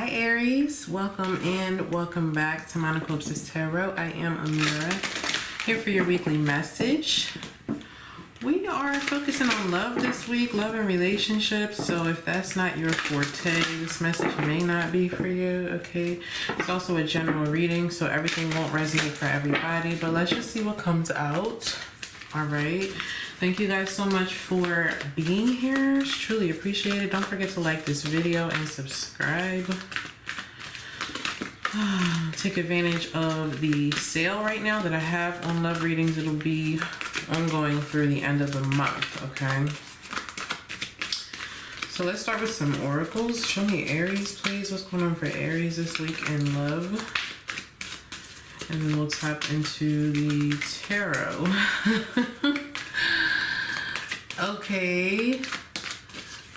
Hi Aries, welcome and welcome back to MonachopsisTarot. I am Amira, here for your weekly message. We are focusing on love this week, love and relationships. So if that's not your forte, this message may not be for you, okay? It's also a general reading, so everything won't resonate for everybody, but let's just see what comes out. All right. Thank you guys so much for being here. It's truly appreciate it. Don't forget to like this video and subscribe. Take advantage of the sale right now that I have on love readings. It'll be ongoing through the end of the month, okay? So let's start with some oracles. Show me Aries, please. What's going on for Aries this week in love? And then we'll tap into the tarot. Okay,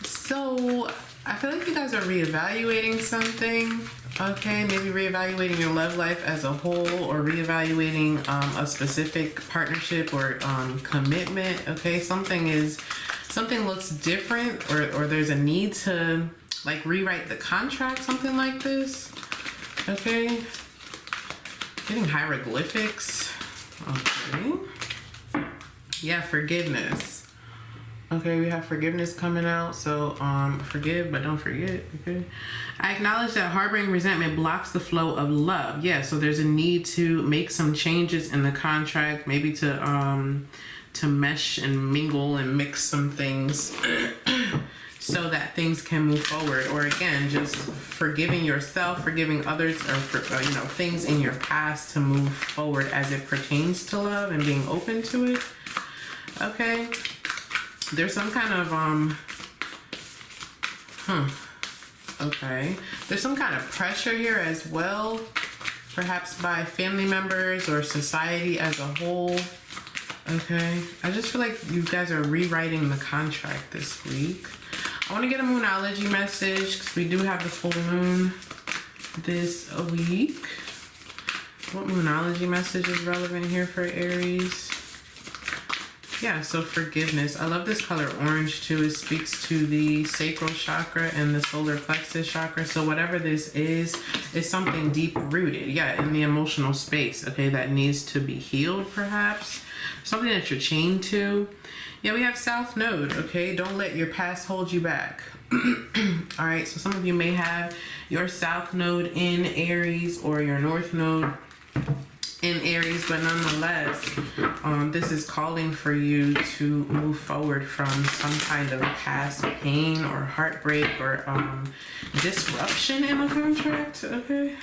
so I feel like you guys are reevaluating something, okay? Maybe reevaluating your love life as a whole, or reevaluating a specific partnership or commitment, okay? Something looks different, or there's a need to like rewrite the contract, something like this, okay? Getting hieroglyphics, okay? Yeah, forgiveness. Okay, we have forgiveness coming out. So forgive but don't forget, okay? I acknowledge that harboring resentment blocks the flow of love. Yeah, so there's a need to make some changes in the contract, maybe to mesh and mingle and mix some things so that things can move forward. Or again, just forgiving yourself, forgiving others, or things in your past to move forward as it pertains to love and being open to it. Okay. There's some kind of, okay. There's some kind of pressure here as well, perhaps by family members or society as a whole, okay? I just feel like you guys are rewriting the contract this week. I want to get a moonology message because we do have the full moon this week. What moonology message is relevant here for Aries? Yeah, so forgiveness. I love this color orange too. It speaks to the sacral chakra and the solar plexus chakra. So whatever this is something deep rooted. Yeah, in the emotional space, okay, that needs to be healed perhaps. Something that you're chained to. Yeah, we have South Node, okay? Don't let your past hold you back. All right, so some of you may have your South Node in Aries or your North Node in Aries, but nonetheless, this is calling for you to move forward from some kind of past pain or heartbreak or disruption in a contract, okay?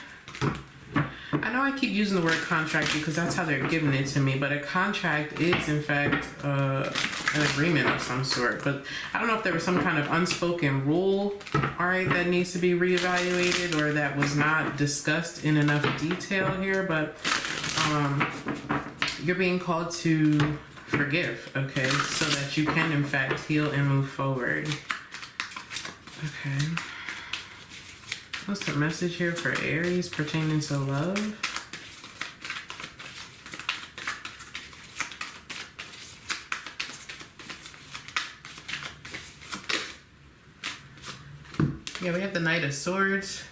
I know I keep using the word contract because that's how they're giving it to me, but a contract is in fact an agreement of some sort. But I don't know if there was some kind of unspoken rule, all right, that needs to be reevaluated or that was not discussed in enough detail here, but you're being called to forgive, okay, so that you can in fact heal and move forward. Okay. What's the message here for Aries pertaining to love? Yeah, we have the Knight of Swords.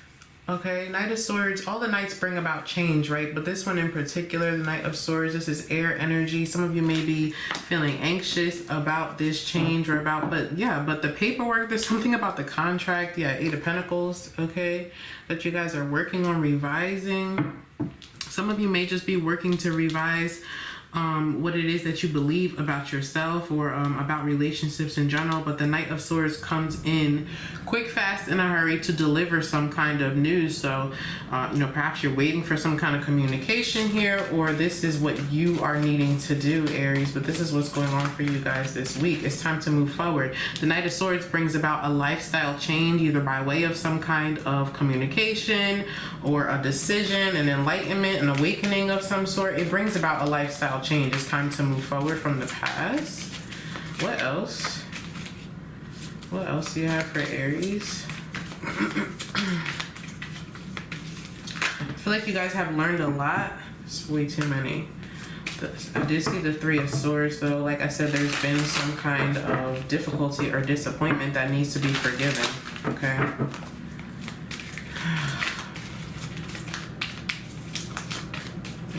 Okay, Knight of Swords, all the Knights bring about change, right? But this one in particular, the Knight of Swords, this is air energy. Some of you may be feeling anxious about this change or about, but the paperwork, there's something about the contract. Yeah, Eight of Pentacles, okay, that you guys are working on revising. Some of you may just be working to revise what it is that you believe about yourself or about relationships in general, but the Knight of Swords comes in quick, fast, in a hurry to deliver some kind of news. So, perhaps you're waiting for some kind of communication here, or this is what you are needing to do, Aries, but this is what's going on for you guys this week. It's time to move forward. The Knight of Swords brings about a lifestyle change, either by way of some kind of communication or a decision, an enlightenment, an awakening of some sort. It brings about a lifestyle change. It's time to move forward from the past. What else? What else do you have for Aries? I feel like you guys have learned a lot. It's way too many. I did see the Three of Swords though. Like I said, there's been some kind of difficulty or disappointment that needs to be forgiven. Okay.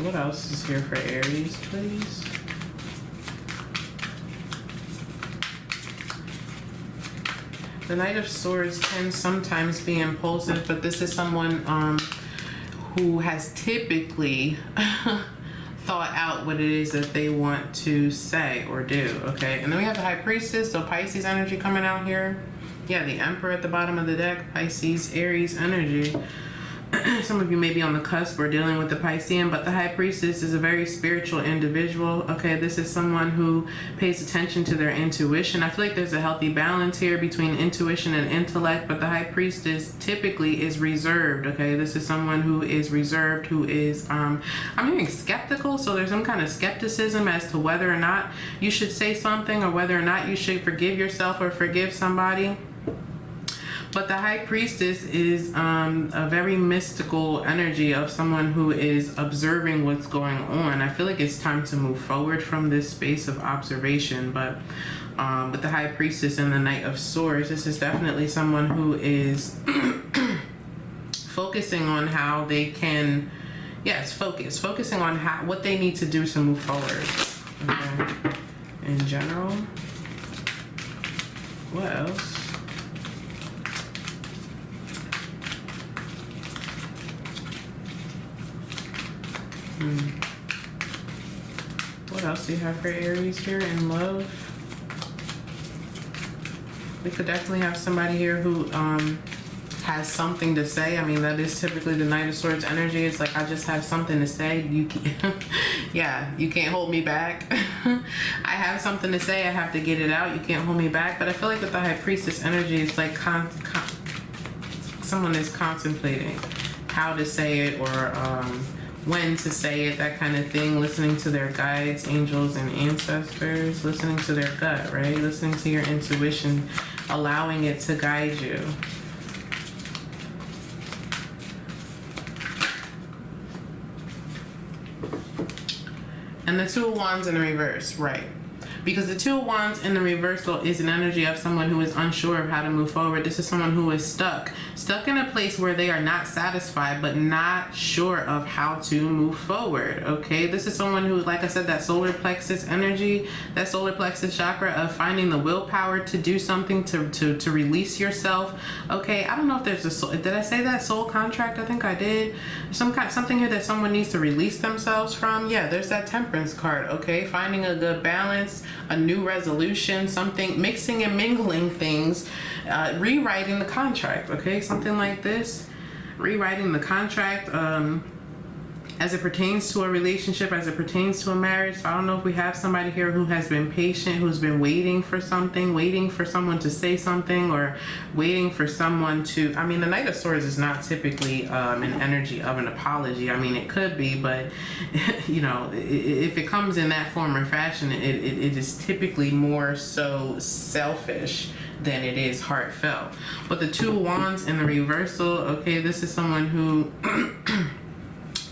What else is here for Aries, please? The Knight of Swords can sometimes be impulsive, but this is someone who has typically thought out what it is that they want to say or do, okay? And then we have the High Priestess, so Pisces energy coming out here. Yeah, the Emperor at the bottom of the deck, Pisces, Aries energy. Some of you may be on the cusp or dealing with the Piscean, but the High Priestess is a very spiritual individual. Okay, this is someone who pays attention to their intuition. I feel like there's a healthy balance here between intuition and intellect, but the High Priestess typically is reserved. Okay, this is someone who is reserved, who is, I'm hearing skeptical, so there's some kind of skepticism as to whether or not you should say something or whether or not you should forgive yourself or forgive somebody. But the High Priestess is a very mystical energy of someone who is observing what's going on. I feel like it's time to move forward from this space of observation. But with the High Priestess and the Knight of Swords, this is definitely someone who is focusing on how they can, yes, focusing on what they need to do to move forward. Okay. In general, what else? What else do you have for Aries here in love? We could definitely have somebody here who has something to say. I mean, that is typically the Knight of Swords energy. It's like, I just have something to say. You can't, yeah, you can't hold me back. I have something to say. I have to get it out. You can't hold me back. But I feel like with the High Priestess energy, it's like someone is contemplating how to say it or when to say it, that kind of thing. Listening to their guides, angels, and ancestors. Listening to their gut, right? Listening to your intuition, allowing it to guide you. And the Two of Wands in the reverse, right? Because the Two of Wands in the reversal is an energy of someone who is unsure of how to move forward. This is someone who is stuck in a place where they are not satisfied, but not sure of how to move forward, okay? This is someone who, like I said, that solar plexus energy, that solar plexus chakra of finding the willpower to do something, to release yourself, okay? I don't know if there's a soul, did I say that? Soul contract? I think I did. Something here that someone needs to release themselves from. Yeah, there's that Temperance card, okay? Finding a good balance, a new resolution, something, mixing and mingling things, rewriting the contract, okay? Something like this, rewriting the contract as it pertains to a relationship, as it pertains to a marriage. So I don't know if we have somebody here who has been patient, who's been waiting for something, waiting for someone to say something, or waiting for someone to, I mean, the Knight of Swords is not typically an energy of an apology. I mean, it could be, but you know, if it comes in that form or fashion, it is typically more so selfish than it is heartfelt. But the Two of Wands in the reversal, okay, this is someone who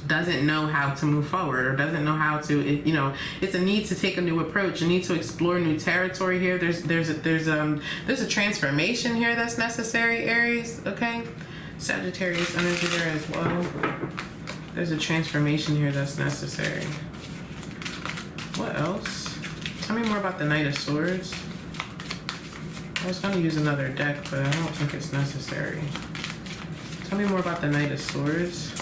doesn't know how to move forward, or doesn't know how to, you know, it's a need to take a new approach, a need to explore new territory here. There's a transformation here that's necessary, Aries, okay? Sagittarius energy there as well. There's a transformation here that's necessary. What else? Tell me more about the Knight of Swords. I was going to use another deck, but I don't think it's necessary. Tell me more about the Knight of Swords.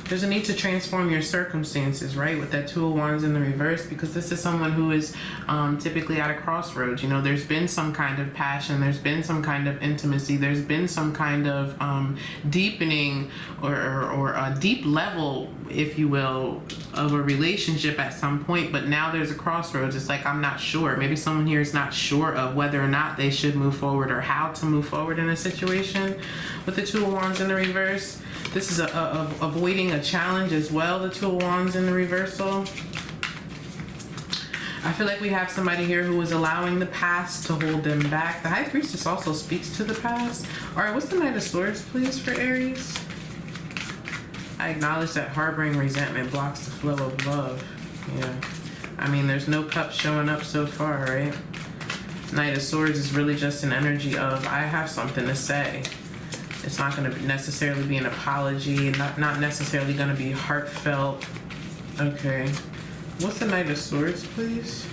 There's a need to transform your circumstances, right? With that Two of Wands in the reverse, because this is someone who is typically at a crossroads. You know, there's been some kind of passion, there's been some kind of intimacy, there's been some kind of deepening or a deep level, if you will, of a relationship at some point, but now there's a crossroads. It's like, I'm not sure. Maybe someone here is not sure of whether or not they should move forward or how to move forward in a situation. With the Two of Wands in the reverse, this is avoiding a challenge as well, the Two of Wands in the reversal. I feel like we have somebody here who is allowing the past to hold them back. The High Priestess also speaks to the past. All right, what's the Knight of Swords, please, for Aries? I acknowledge that harboring resentment blocks the flow of love. Yeah. I mean, there's no cup showing up so far, right? Knight of Swords is really just an energy of, I have something to say. It's not going to necessarily be an apology, not necessarily going to be heartfelt. Okay. What's the Knight of Swords, please?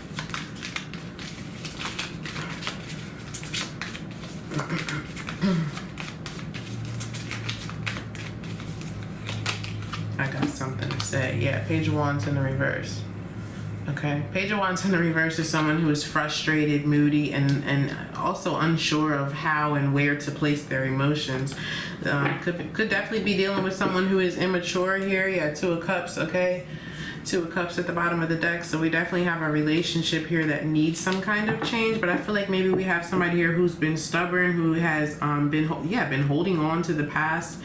I got something to say. Yeah, Page of Wands in the reverse. Okay, Page of Wands in the reverse is someone who is frustrated, moody, and also unsure of how and where to place their emotions. Could definitely be dealing with someone who is immature here. Yeah, Two of Cups, okay? Two of Cups at the bottom of the deck. So we definitely have a relationship here that needs some kind of change. But I feel like maybe we have somebody here who's been stubborn, who has been holding on to the past.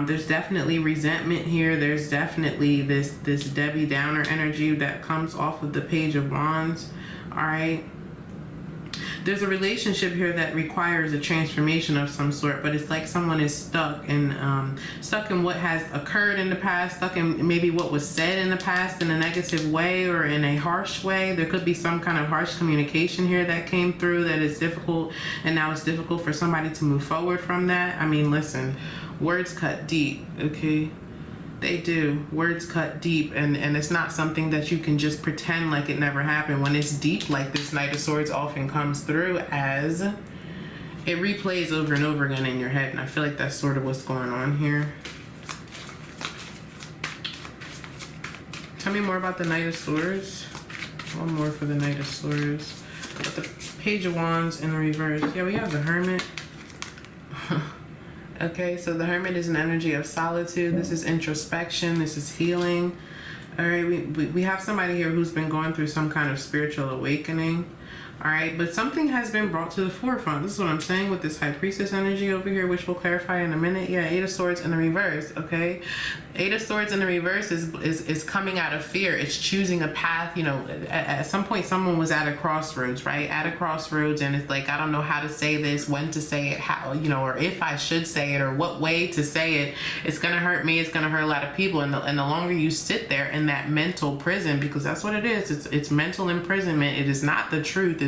There's definitely resentment here. There's definitely this Debbie Downer energy that comes off of the Page of Wands. All right. There's a relationship here that requires a transformation of some sort, but it's like someone is stuck in what has occurred in the past, stuck in maybe what was said in the past in a negative way or in a harsh way. There could be some kind of harsh communication here that came through that is difficult, and now it's difficult for somebody to move forward from that. I mean, listen, words cut deep, okay? They do. Words cut deep, and it's not something that you can just pretend like it never happened. When it's deep like this, Knight of Swords often comes through as it replays over and over again in your head, and I feel like that's sort of what's going on here. Tell me more about the Knight of Swords. One more for the Knight of Swords. But the Page of Wands in the reverse. Yeah, we have the Hermit. Okay, so the Hermit is an energy of solitude. This is introspection. This is healing. All right, we have somebody here who's been going through some kind of spiritual awakening. All right, but something has been brought to the forefront. This is what I'm saying with this High Priestess energy over here, which we'll clarify in a minute. Yeah, Eight of Swords in the reverse, okay? Eight of Swords in the reverse is coming out of fear. It's choosing a path. You know, at some point someone was at a crossroads, right? At a crossroads, and it's like, I don't know how to say this, when to say it, how, you know, or if I should say it, or what way to say it. It's going to hurt me. It's going to hurt a lot of people. And the longer you sit there in that mental prison, because that's what it is. It's mental imprisonment. It is not the truth.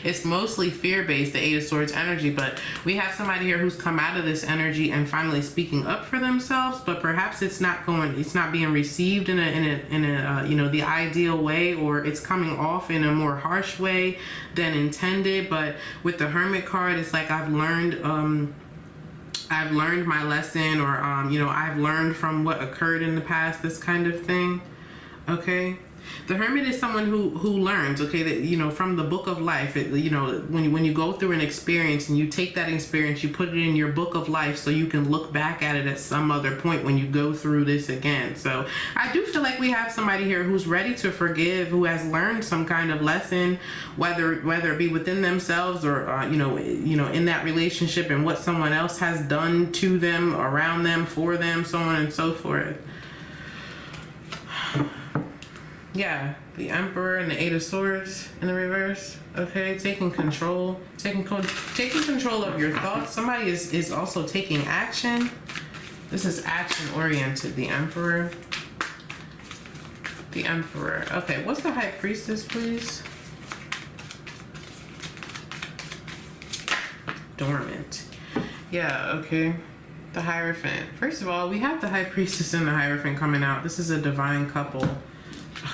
It's mostly fear-based, the Eight of Swords energy, but we have somebody here who's come out of this energy and finally speaking up for themselves, but perhaps it's not being received in a you know, the ideal way, or it's coming off in a more harsh way than intended. But with the Hermit card, it's like I've learned my lesson, or you know, I've learned from what occurred in the past, this kind of thing. Okay. The Hermit is someone who learns, okay, that, you know, from the book of life. You know, when you go through an experience and you take that experience, you put it in your book of life so you can look back at it at some other point when you go through this again. So I do feel like we have somebody here who's ready to forgive, who has learned some kind of lesson, whether it be within themselves or you know, in that relationship, and what someone else has done to them, around them, for them, so on and so forth. Yeah, the Emperor and the Eight of Swords in the reverse. Okay, taking control of your thoughts. Somebody is also taking action. This is action oriented. The Emperor. The Emperor. Okay, what's the High Priestess, please? Dormant. Yeah, okay. The Hierophant. First of all, we have the High Priestess and the Hierophant coming out. This is a divine couple.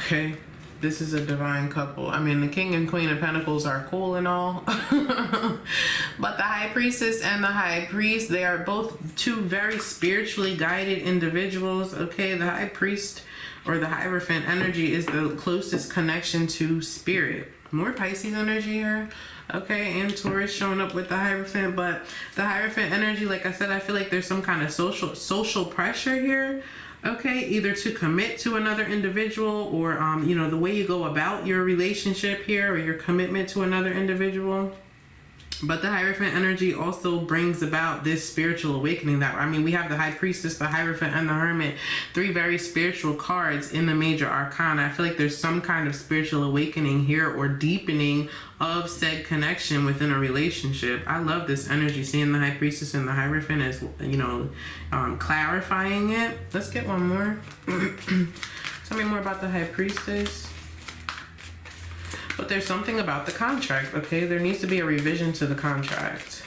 Okay, this is a divine couple. I mean, the King and Queen of Pentacles are cool and all, but the High Priestess and the High Priest, they are both two very spiritually guided individuals. Okay, the High Priest or the Hierophant energy is the closest connection to spirit. More Pisces energy here. Okay, and Taurus showing up with the Hierophant, but the Hierophant energy, like I said, I feel like there's some kind of social pressure here. Okay, either to commit to another individual, or you know, the way you go about your relationship here, or your commitment to another individual. But the Hierophant energy also brings about this spiritual awakening. That, I mean, we have the High Priestess, the Hierophant, and the Hermit, three very spiritual cards in the major arcana. I feel like there's some kind of spiritual awakening here, or deepening of said connection within a relationship. I love this energy, seeing the High Priestess and the Hierophant as, you know, clarifying it. Let's get one more. Tell me more about the High Priestess. But there's something about the contract, okay? There needs to be a revision to the contract.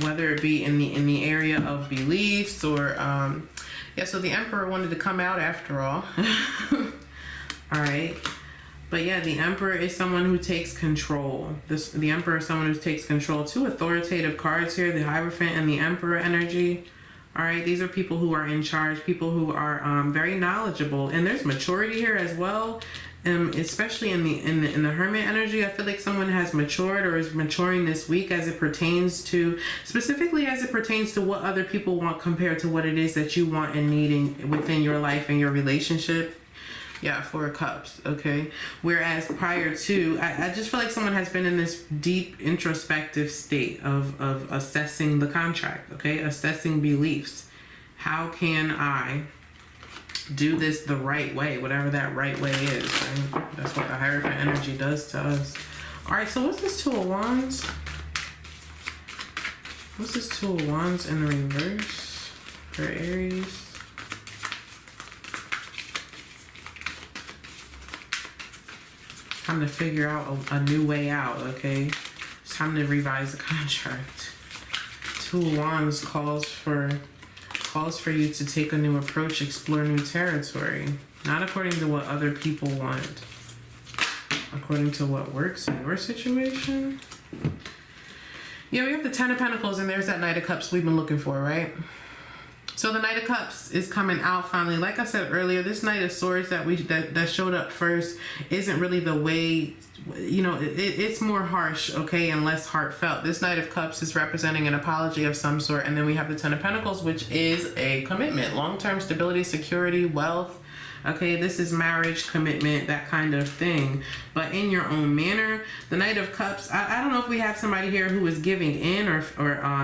whether it be in the area of beliefs or yeah, so the Emperor wanted to come out after all. All right. But yeah, the Emperor is someone who takes control. The Emperor is someone who takes control. Two authoritative cards here, the Hierophant and the Emperor energy. All right, these are people who are in charge, people who are very knowledgeable, and there's maturity here as well. Especially in the Hermit energy, I feel like someone has matured or is maturing this week as it pertains to, specifically as it pertains to what other people want compared to what it is that you want and needing within your life and your relationship. Yeah, Four of Cups, okay? Whereas prior to, I just feel like someone has been in this deep introspective state of assessing the contract, okay? Assessing beliefs. How can I do this the right way, whatever that right way is, right? That's what the Hierophant energy does to us. All right, so what's this Two of Wands? What's this Two of Wands in the reverse for Aries? Time to figure out a new way out, okay? It's time to revise the contract. Two of Wands calls for you to take a new approach, explore new territory. Not according to what other people want. According to what works in your situation. Yeah, we have the Ten of Pentacles, and there's that Knight of Cups we've been looking for, right? So the Knight of Cups is coming out finally. Like I said earlier, this Knight of Swords that showed up first isn't really the way, you know, it's more harsh, okay, and less heartfelt. This Knight of Cups is representing an apology of some sort. And then we have the Ten of Pentacles, which is a commitment, long-term stability, security, wealth. Okay, this is marriage, commitment, that kind of thing. But in your own manner, the Knight of Cups, I don't know if we have somebody here who is giving in or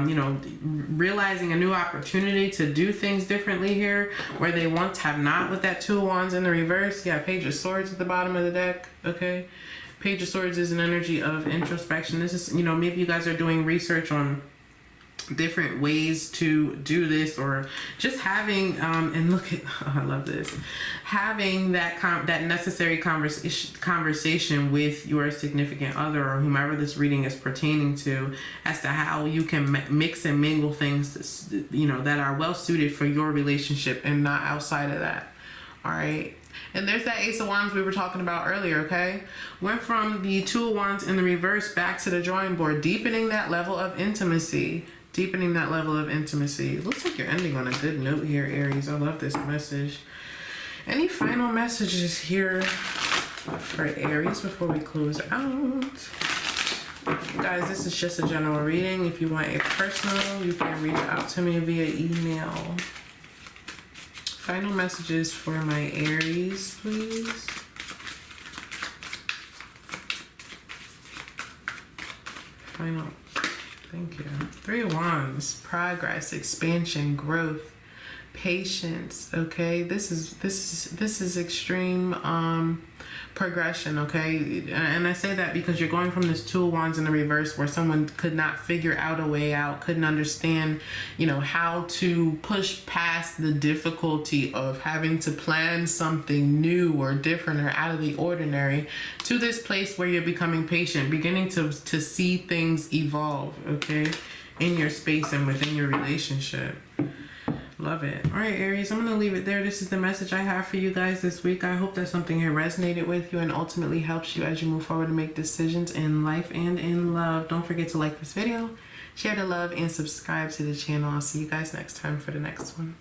you know, realizing a new opportunity to do things differently here, where they once have not, with that Two of Wands in the reverse. Yeah, Page of Swords at the bottom of the deck, okay? Page of Swords is an energy of introspection. This is, you know, maybe you guys are doing research on different ways to do this, or just having and look at, oh, I love this, having that necessary conversation with your significant other or whomever this reading is pertaining to, as to how you can mix and mingle things, you know, that are well suited for your relationship and not outside of that. All right. And there's that Ace of Wands we were talking about earlier, okay? Went from the Two of Wands in the reverse back to the drawing board, deepening that level of intimacy. Deepening that level of intimacy. Looks like you're ending on a good note here, Aries. I love this message. Any final messages here for Aries before we close out? Guys, this is just a general reading. If you want a personal, you can reach out to me via email. Final messages for my Aries, please. Final. Thank you. Three of Wands, progress, expansion, growth, patience. Okay, this is extreme progression. Okay, and I say that because you're going from this Two of Wands in the reverse, where someone could not figure out a way out, couldn't understand, you know, how to push past the difficulty of having to plan something new or different or out of the ordinary, to this place where you're becoming patient, beginning to see things evolve, okay, in your space and within your relationship. Love it. All right, Aries, I'm going to leave it there. This is the message I have for you guys this week. I hope that something here resonated with you and ultimately helps you as you move forward to make decisions in life and in love. Don't forget to like this video, share the love, and subscribe to the channel. I'll see you guys next time for the next one.